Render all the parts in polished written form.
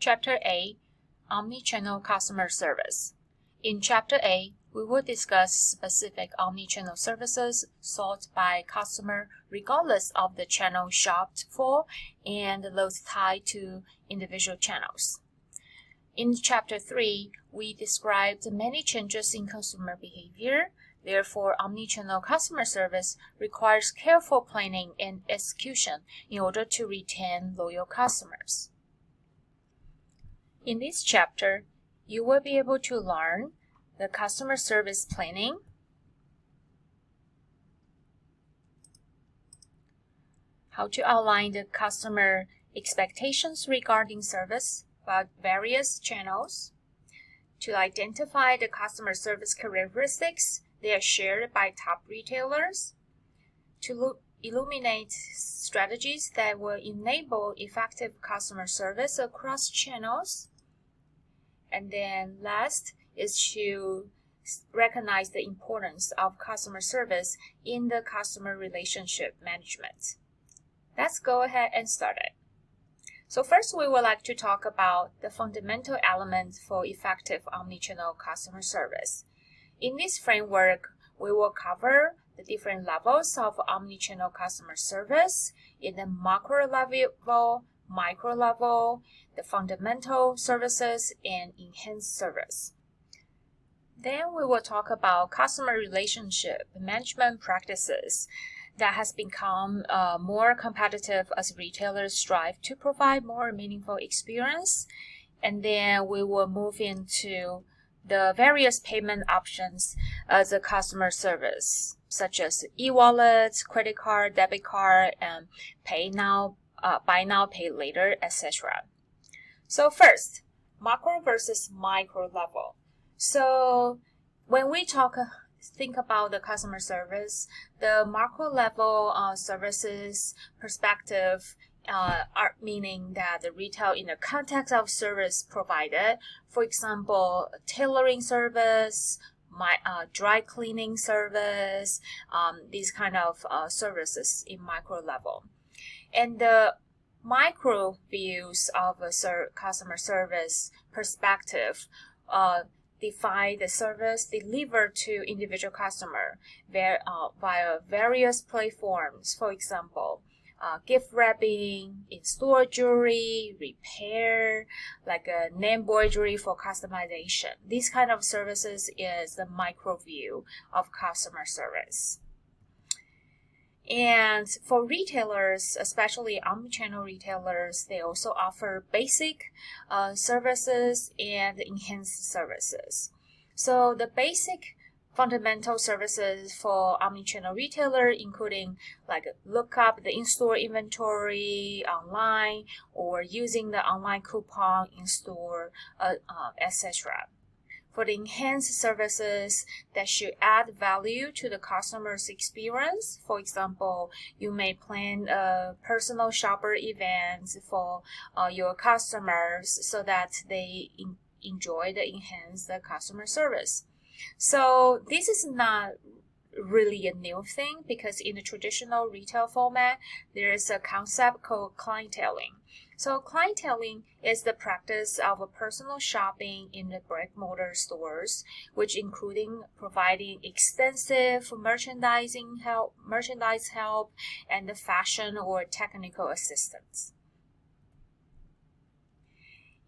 Chapter A, Omnichannel Customer Service. In Chapter A, we will discuss specific omnichannel services sought by customer regardless of the channel shopped for and those tied to individual channels. In Chapter 3, we described many changes in consumer behavior. Therefore, omnichannel customer service requires careful planning and execution in order to retain loyal customers. In this chapter, you will be able to learn the customer service planning, how to outline the customer expectations regarding service about various channels, to identify the customer service characteristics they are shared by top retailers, to illuminate strategies that will enable effective customer service across channels, and then last is to recognize the importance of customer service in the customer relationship management. Let's go ahead and start it. So first, we would like to talk about the fundamental elements for effective omnichannel customer service. In this framework, we will cover the different levels of omnichannel customer service in the macro level, micro level, the fundamental services, and enhanced service. Then we will talk about customer relationship management practices that has become more competitive as retailers strive to provide more meaningful experience. And then we will move into the various payment options as a customer service, such as e-wallet, credit card, debit card, and pay now, buy now, pay later, etc. So first, macro versus micro level. So when we think about the customer service, the macro level services perspective are meaning that the retail in the context of service provided, for example, tailoring service, dry cleaning service, these kind of services in micro level. And the micro views of a customer service perspective define the service delivered to individual customer via various platforms. For example, gift wrapping, in-store jewelry, repair, like a embroidery for customization. These kind of services is the micro view of customer service. And for retailers, especially omnichannel retailers, they also offer basic services and enhanced services. So the basic fundamental services for omnichannel retailer, including like look up the in-store inventory online or using the online coupon in-store, etc. For the enhanced services that should add value to the customer's experience, for example, you may plan a personal shopper event for your customers so that they enjoy the enhanced customer service. So this is not really a new thing because in the traditional retail format, there is a concept called clienteling. So clienteling is the practice of a personal shopping in the brick-and-mortar stores, which including providing extensive merchandise help, and the fashion or technical assistance.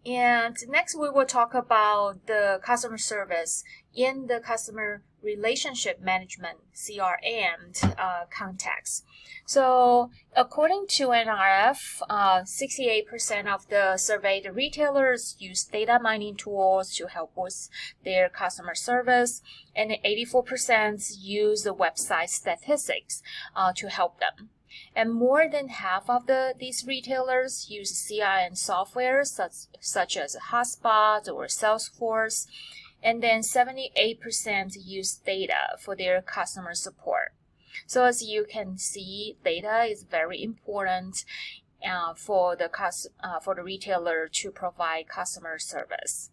And next, we will talk about the customer service in the customer relationship management (CRM) context. So, according to NRF, 68% of the surveyed retailers use data mining tools to help with their customer service, and 84% use the website statistics to help them. And more than half of these retailers use CRM software such as HubSpot or Salesforce, and then 78% use data for their customer support. So as you can see, data is very important for the retailer to provide customer service.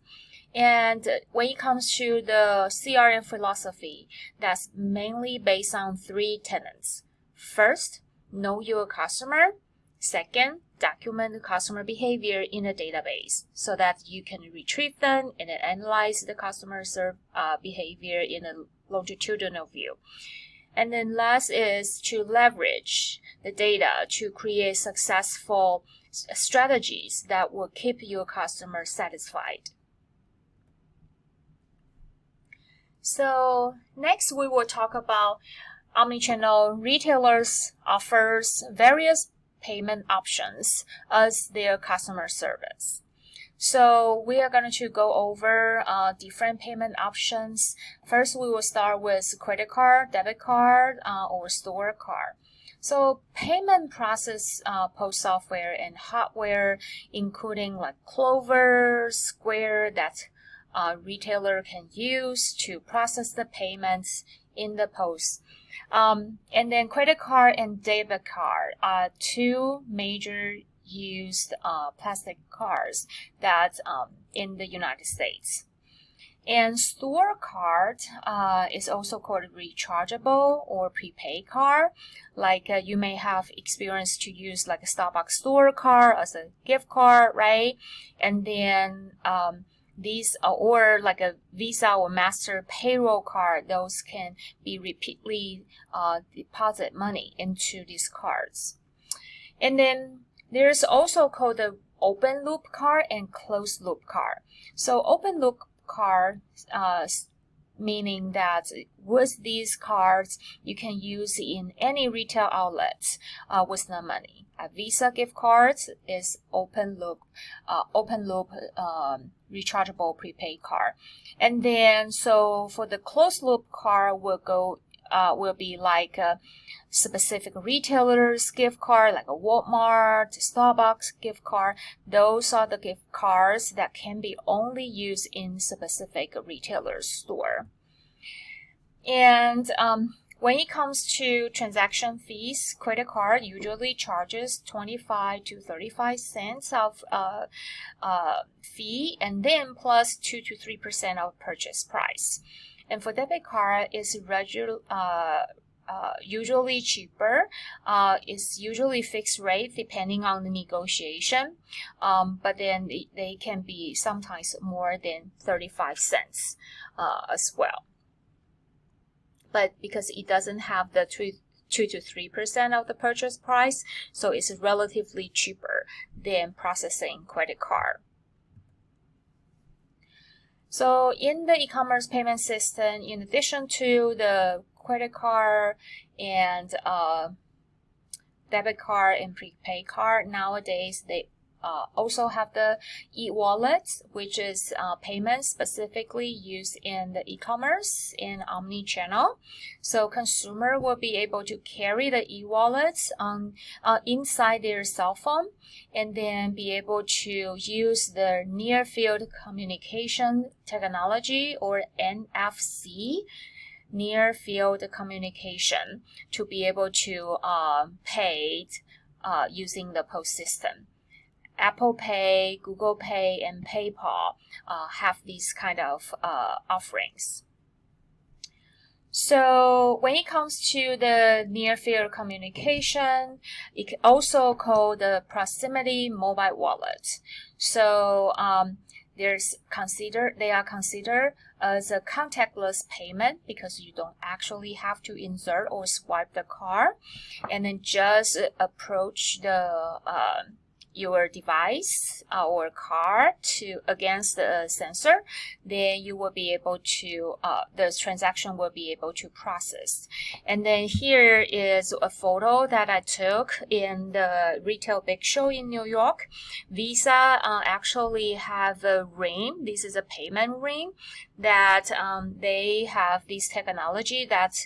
And when it comes to the CRM philosophy, that's mainly based on three tenets. First, know your customer. Second, document the customer behavior in a database so that you can retrieve them and then analyze the customer behavior in a longitudinal view. And then last is to leverage the data to create successful strategies that will keep your customer satisfied. So next we will talk about omnichannel retailers offers various payment options as their customer service. So we are going to go over different payment options. First, we will start with credit card, debit card, or store card. So payment process POS software and hardware, including like Clover, Square, that retailer can use to process the payments in the POS. And then credit card and debit card are two major used plastic cards that in the United States. And store card is also called rechargeable or prepaid card. Like you may have experience to use like a Starbucks store card as a gift card, right? And then these or like a Visa or Master payroll card, those can be repeatedly deposit money into these cards. And then there's also called the open loop card and closed loop card. So open loop card meaning that with these cards you can use in any retail outlets with no money. A Visa gift card is open loop rechargeable prepaid card. And then so for the closed loop card will be like a specific retailers gift card, like a Walmart, Starbucks gift card. Those are the gift cards that can be only used in specific retailer store. And when it comes to transaction fees, credit card usually charges 25 to 35 cents of fee, and then plus 2 to 3% of purchase price. And for debit card, it's usually cheaper. It's usually fixed rate depending on the negotiation, but then they can be sometimes more than 35 cents as well. But because it doesn't have the 2 to 3% of the purchase price, so it's relatively cheaper than processing credit card. So in the e-commerce payment system, in addition to the credit card and debit card and prepaid card, nowadays they also have the e-wallet, which is payment specifically used in the e-commerce in omni-channel. So consumer will be able to carry the e-wallets inside their cell phone and then be able to use the near field communication technology, or NFC, near field communication, to be able to pay using the POS system. Apple Pay, Google Pay, and PayPal have these kind of offerings. So when it comes to the near field communication, it can also called the proximity mobile wallet. So they are considered as a contactless payment because you don't actually have to insert or swipe the card, and then just approach the your device or card against the sensor, then you will be able to the transaction will be able to process. And then here is a photo that I took in the Retail Big Show in New York. Visa actually have a ring. This is a payment ring that they have this technology that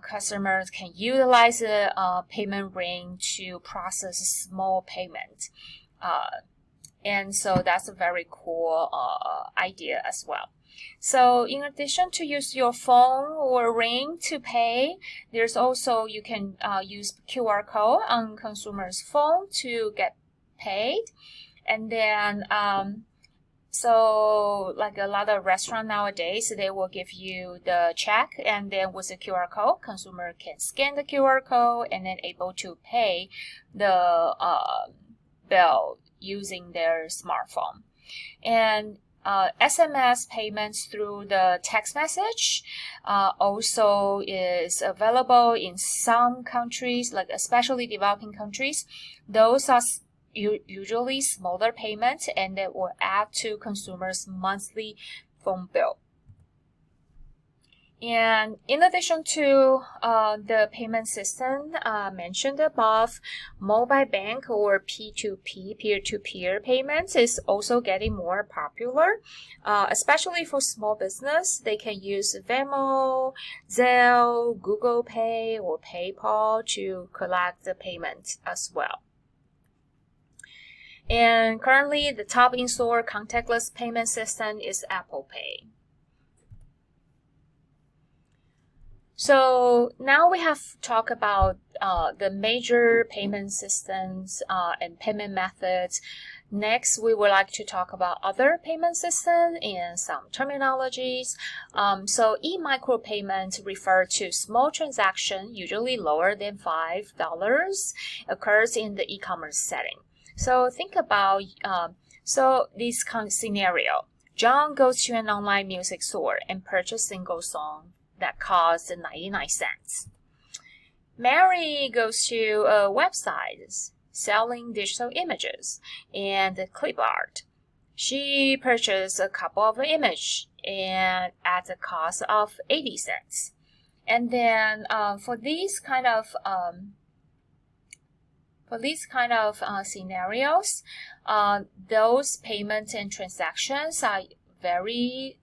customers can utilize a payment ring to process small payment. And so that's a very cool idea as well. So in addition to use your phone or ring to pay, there's also you can use QR code on consumer's phone to get paid. And then so like a lot of restaurants nowadays, they will give you the check, and then with the QR code, consumer can scan the QR code and then able to pay the bill using their smartphone. And SMS payments through the text message also is available in some countries, like especially developing countries. Those are usually smaller payments, and they will add to consumers' monthly phone bill. And in addition to the payment system mentioned above, mobile bank or P2P, peer-to-peer payments is also getting more popular, especially for small business. They can use Venmo, Zelle, Google Pay, or PayPal to collect the payment as well. And currently, the top in-store contactless payment system is Apple Pay. So now we have talked about the major payment systems and payment methods. Next, we would like to talk about other payment systems and some terminologies. So e-micropayments refer to small transaction, usually lower than $5, occurs in the e-commerce setting. So think about this kind of scenario. John goes to an online music store and purchases a single song that costs 99 cents. Mary goes to a website selling digital images and clip art. She purchased a couple of images and at the cost of 80 cents. And then for these kind of scenarios, those payments and transactions are very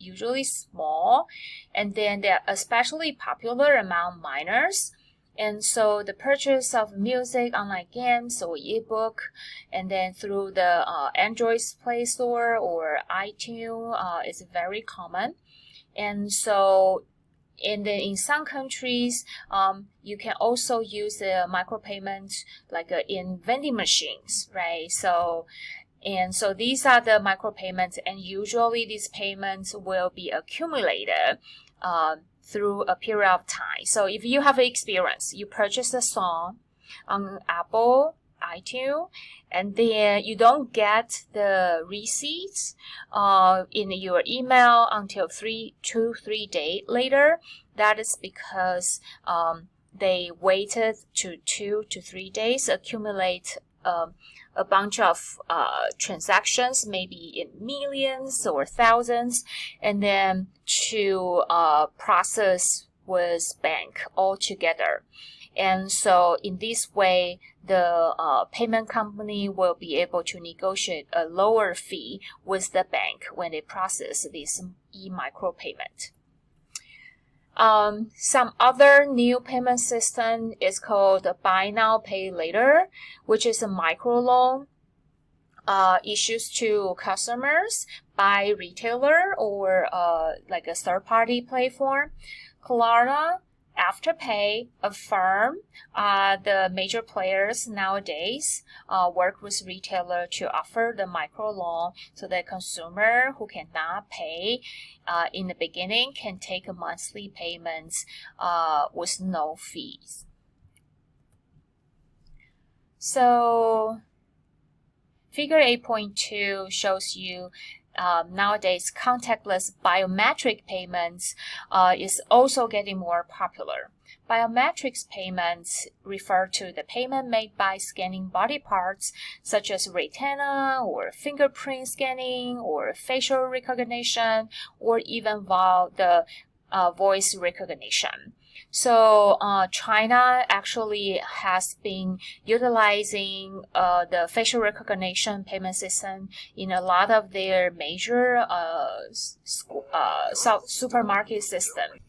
usually small, and then they're especially popular among minors. And so the purchase of music, online games, or ebook, and then through the Android Play Store or iTunes is very common. And so and then in some countries, you can also use the micropayments like in vending machines, right? So these are the micropayments, and usually these payments will be accumulated through a period of time. So if you have experience, you purchase a song on Apple, iTunes, and then you don't get the receipts in your email until 2 to 3 days later, that is because they waited to 2 to 3 days, accumulate a bunch of transactions, maybe in millions or thousands, and then to process with bank altogether. And so in this way, the payment company will be able to negotiate a lower fee with the bank when they process this e-micropayment. Some other new payment system is called Buy Now, Pay Later, which is a microloan issues to customers by retailer or like a third-party platform. Klarna, Afterpay, Affirm, the major players nowadays work with retailer to offer the microloan so that consumer who cannot pay in the beginning can take a monthly payments with no fees. So Figure 8.2 shows you nowadays contactless biometric payments is also getting more popular. Biometrics payments refer to the payment made by scanning body parts such as retina or fingerprint scanning or facial recognition or even via the voice recognition. So China actually has been utilizing the facial recognition payment system in a lot of their major supermarket system.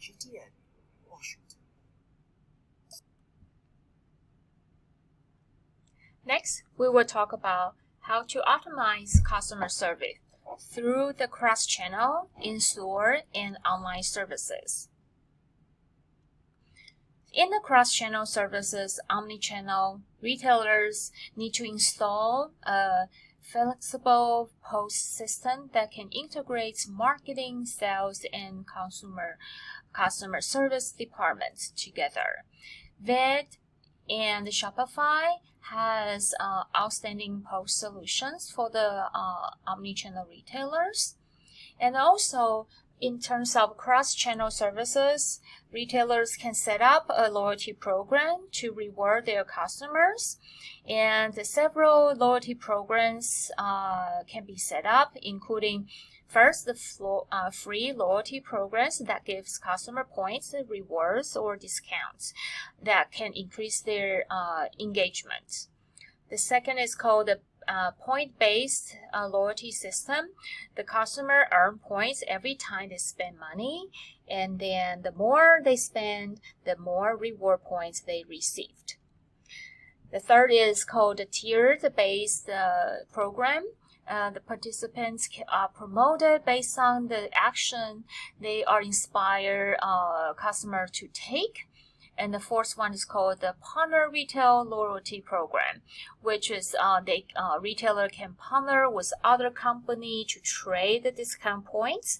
Next, we will talk about how to optimize customer service through the cross-channel, in-store, and online services. In the cross-channel services, omni-channel, retailers need to install a flexible POS system that can integrate marketing, sales, and customer service departments together. Vet and Shopify has outstanding post solutions for the omnichannel retailers. And also, in terms of cross-channel services, retailers can set up a loyalty program to reward their customers. And several loyalty programs can be set up, including first, the free loyalty programs that gives customer points, rewards, or discounts that can increase their engagement. The second is called the point-based loyalty system. The customer earn points every time they spend money, and then the more they spend, the more reward points they received. The third is called the tiered-based program. The participants are promoted based on the action they are inspired customer to take. And the fourth one is called the Partner Retail Loyalty Program, which is retailer can partner with other company to trade the discount points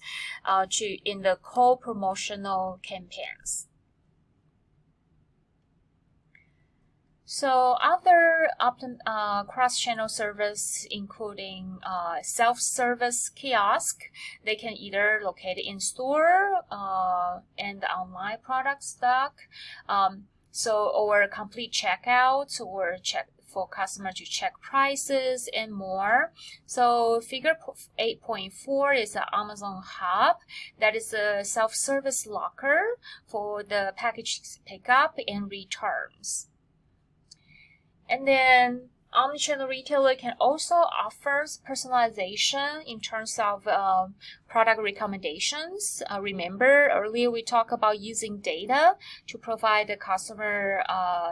in the co-promotional campaigns. So other cross-channel service including self-service kiosk. They can either locate in store and online product stock, or complete checkout, or for customer to check prices and more. So figure 8.4 is the Amazon Hub. That is a self-service locker for the package pickup and returns. And then omnichannel retailer can also offer personalization in terms of product recommendations. Remember earlier we talked about using data to provide the customer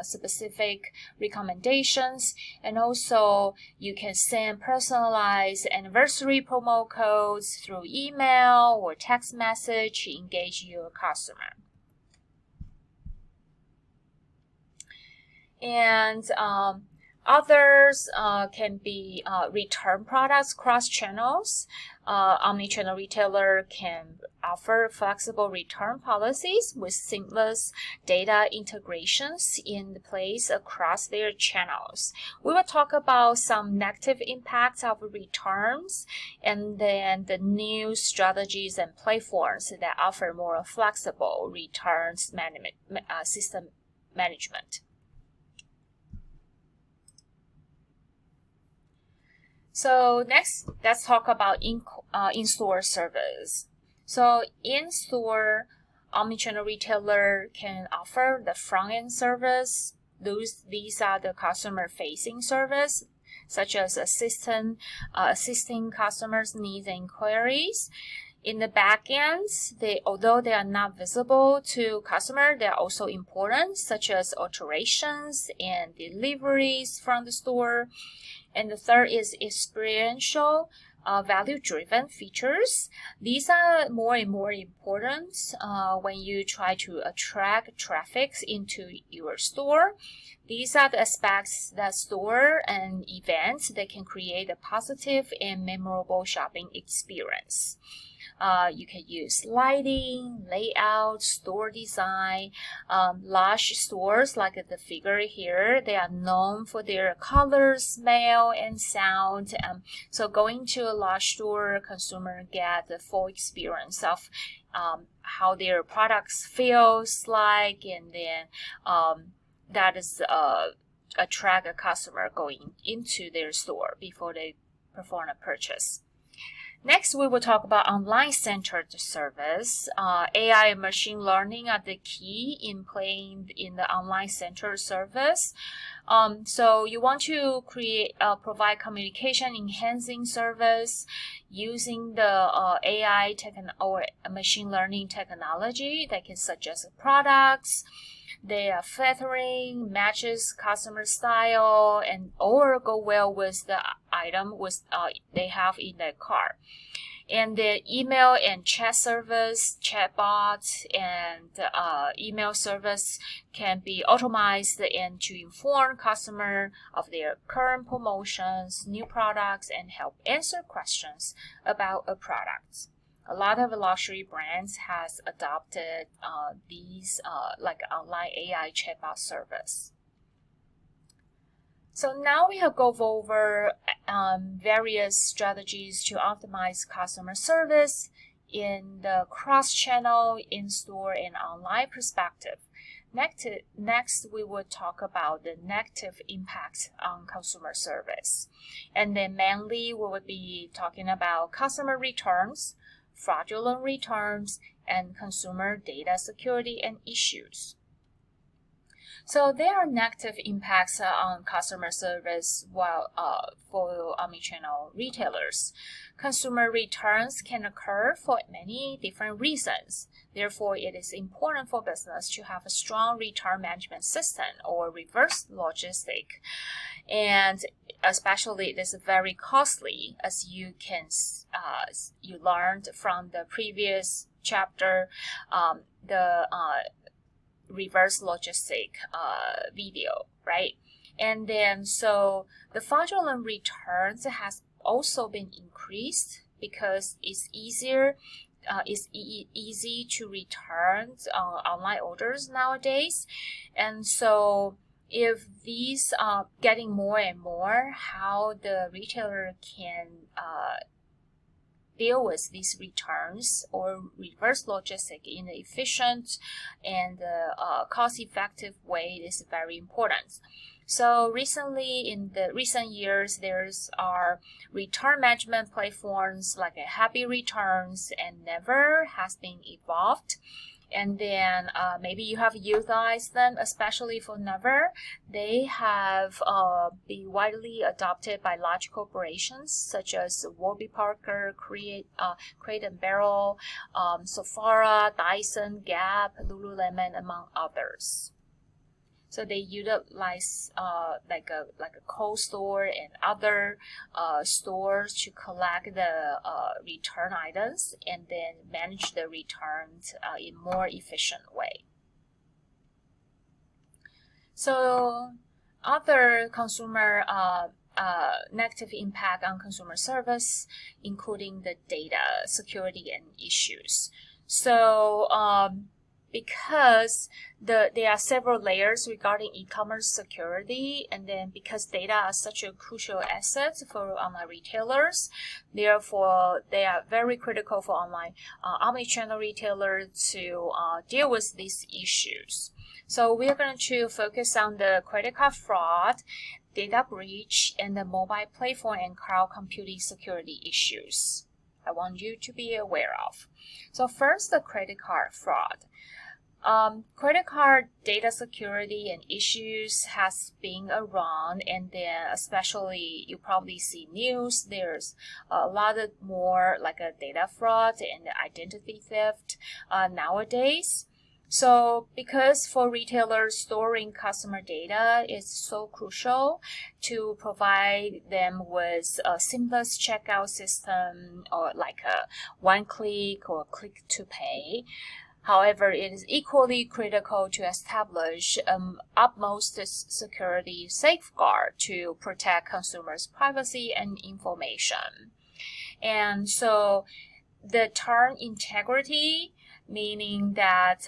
specific recommendations, and also you can send personalized anniversary promo codes through email or text message to engage your customer. And others can be return products cross channels. Omnichannel retailer can offer flexible return policies with seamless data integrations in place across their channels. We will talk about some negative impacts of returns, and then the new strategies and platforms that offer more flexible returns system management. So next, let's talk about in-store service. So in-store, omnichannel retailer can offer the front-end service. These are the customer-facing service, such as assisting customers' needs and inquiries. In the back ends, although they are not visible to customer, they are also important, such as alterations and deliveries from the store. And the third is experiential, value-driven features. These are more and more important when you try to attract traffic into your store. These are the aspects that store and events that can create a positive and memorable shopping experience. You can use lighting, layout, store design. Large stores like the figure here, they are known for their color, smell, and sound. So going to a large store, consumer get the full experience of how their products feels like, and then that is attract a customer going into their store before they perform a purchase. Next, we will talk about online-centered service. AI and machine learning are the key in playing in the online-centered service. So you want to provide communication-enhancing service using the AI or machine learning technology that can suggest products. They are flattering, matches customer style, and or go well with the item they have in their cart. And the email and chat service, chatbot, and email service can be automated and to inform customer of their current promotions, new products, and help answer questions about a product. A lot of luxury brands has adopted these like online AI chatbot service. So now we have gone over various strategies to optimize customer service in the cross-channel, in-store, and online perspective. Next, we will talk about the negative impact on consumer service. And then mainly we will be talking about customer returns, fraudulent returns, and consumer data security and issues. So there are negative impacts on customer service for omnichannel retailers. Consumer returns can occur for many different reasons. Therefore, it is important for business to have a strong return management system or reverse logistic. And especially it is very costly, as you learned from the previous chapter, the reverse logistic video, right? And then so the fraudulent returns has also been increased because it's easier. Easy to return online orders nowadays, and so if these are getting more and more, how the retailer can deal with these returns or reverse logistic in an efficient and cost-effective way is very important. So recently, in the recent years, there's return management platforms like Happy Returns and Never has been evolved. And then maybe you have utilized them, especially for Never. They have been widely adopted by large corporations such as Warby Parker, Crate and Barrel, Sephora, Dyson, Gap, Lululemon, among others. So they utilize like a cold store and other stores to collect the return items and then manage the returns in more efficient way. So other consumer negative impact on consumer service, including the data security and issues. So because there are several layers regarding e-commerce security, and then because data are such a crucial asset for online retailers, therefore they are very critical for online omnichannel retailers to deal with these issues. So we are going to focus on the credit card fraud, data breach, and the mobile platform and cloud computing security issues I want you to be aware of. So first, the credit card fraud. Credit card data security and issues has been around, and then especially you probably see news. There's a lot of more like a data fraud and identity theft nowadays. So because for retailers, storing customer data is so crucial to provide them with a seamless checkout system or like a one-click or click-to-pay. However, it is equally critical to establish utmost security safeguard to protect consumers' privacy and information. And so the term integrity, meaning that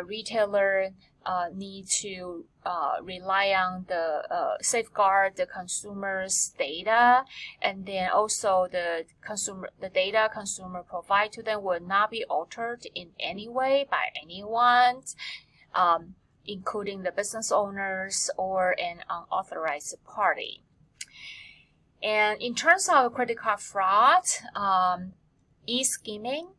retailer need to rely on the safeguard the consumer's data, and then also the data consumer provide to them will not be altered in any way by anyone, including the business owners or an unauthorized party. And in terms of credit card fraud, e-skimming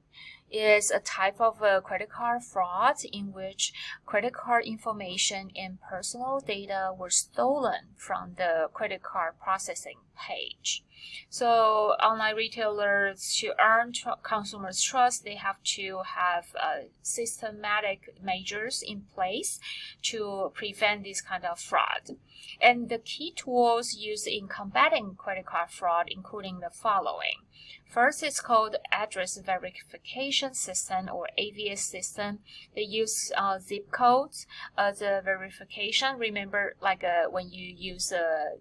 is a type of credit card fraud in which credit card information and personal data were stolen from the credit card processing page. So online retailers, to earn consumers' trust, they have to have systematic measures in place to prevent this kind of fraud. And the key tools used in combating credit card fraud including the following. First, it's called Address Verification System or AVS system. They use zip codes as a verification. Remember, like when you use a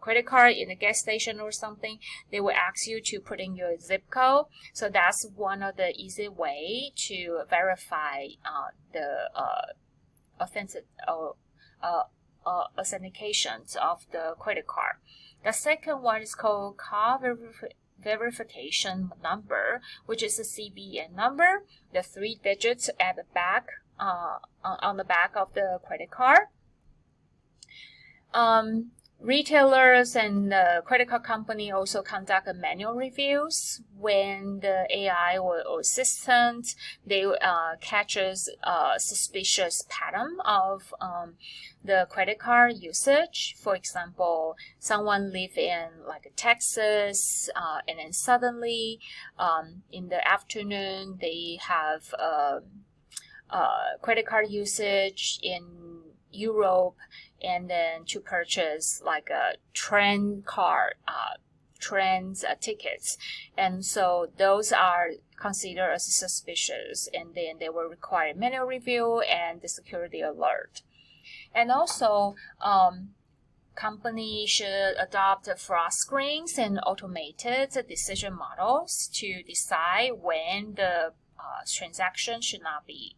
credit card in a gas station or something, they will ask you to put in your zip code. So that's one of the easy way to verify the authentication of the credit card. The second one is called card verification number, which is a CVN number, the 3 digits at the back, on the back of the credit card. Retailers and the credit card company also conduct manual reviews when the AI or assistant catches a suspicious pattern of the credit card usage. For example, someone live in like Texas, and then suddenly in the afternoon they have credit card usage in Europe, and then to purchase like a train card, tickets, and so those are considered as suspicious, and then they will require manual review and the security alert. And also, companies should adopt fraud screens and automated decision models to decide when the transaction should not be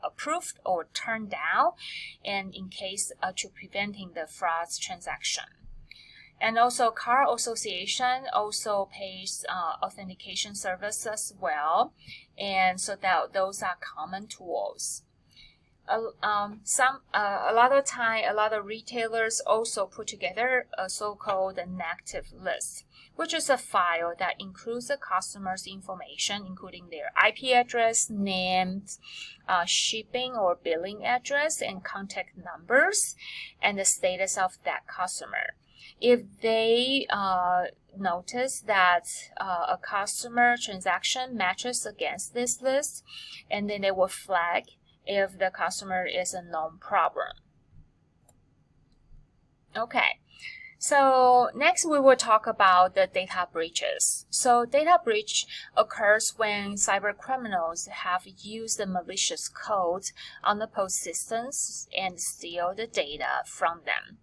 approved or turned down, and in case to preventing the fraud transaction. And also, car association also pays authentication service as well, and so that those are common tools. A lot of time, a lot of retailers also put together a so-called negative list, which is a file that includes the customer's information, including their IP address, names, shipping or billing address, and contact numbers, and the status of that customer. If they notice that a customer transaction matches against this list, and then they will flag if the customer is a known problem. Okay, so next we will talk about the data breaches. So data breach occurs when cyber criminals have used the malicious code on the POS systems and steal the data from them.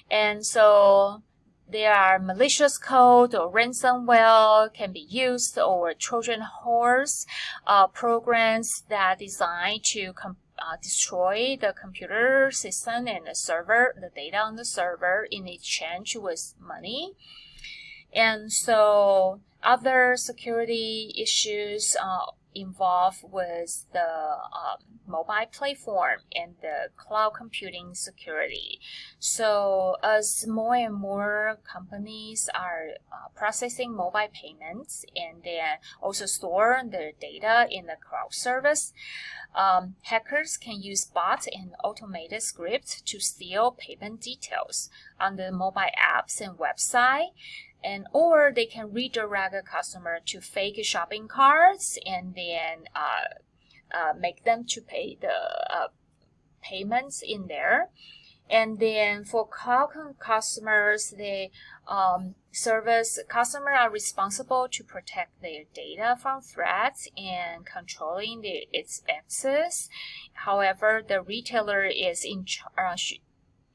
And so there are malicious code or ransomware can be used, or Trojan horse programs that are designed to destroy the computer system and the server, the data on the server, in exchange with money. And so other security issues involved with the mobile platform and the cloud computing security. So as more and more companies are processing mobile payments and then also store their data in the cloud service, hackers can use bots and automated scripts to steal payment details on the mobile apps and website. And or they can redirect a customer to fake shopping carts and then make them to pay the payments in there. And then for cloud customers, the service customers are responsible to protect their data from threats and controlling its access. However, the retailer is in charge,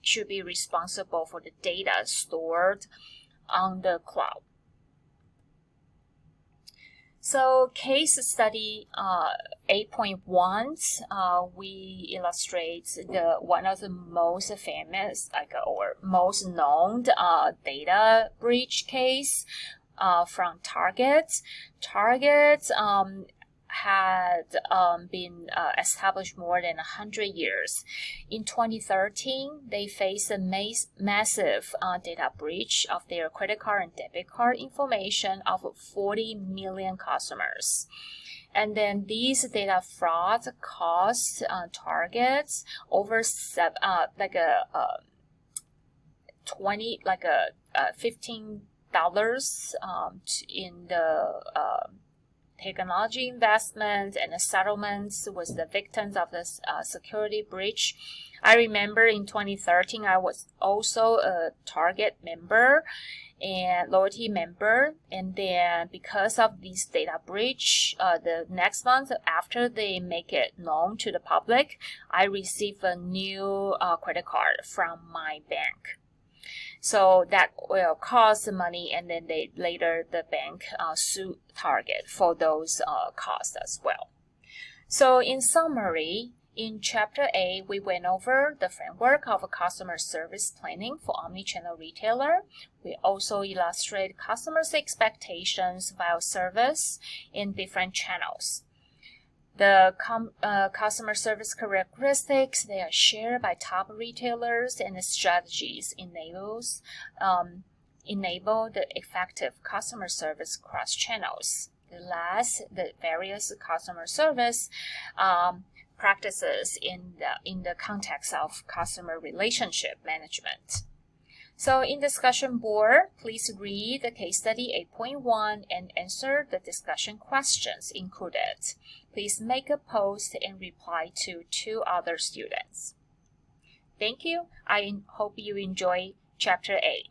should be responsible for the data stored on the cloud. So case study 8.1, we illustrate one of the most famous, or most known data breach case from Target. Target had been established more than 100 years. In 2013, they faced a massive data breach of their credit card and debit card information of 40 million customers. And then these data frauds cost Target over $15 in the technology investment and the settlements with the victims of the security breach. I remember in 2013, I was also a Target member and loyalty member. And then because of this data breach, the next month after they make it known to the public, I received a new credit card from my bank. So that will cost the money, and then the bank sued Target for those costs as well. So in summary, In Chapter A, we went over the framework of customer service planning for omnichannel retailer. We also illustrate customers' expectations about service in different channels. The customer service characteristics, they are shared by top retailers, and the strategies enable the effective customer service across channels. Last, the various customer service practices in the context of customer relationship management. So in discussion board, please read the case study 8.1 and answer the discussion questions included. Please make a post and reply to 2 other students. Thank you. I hope you enjoy Chapter 8.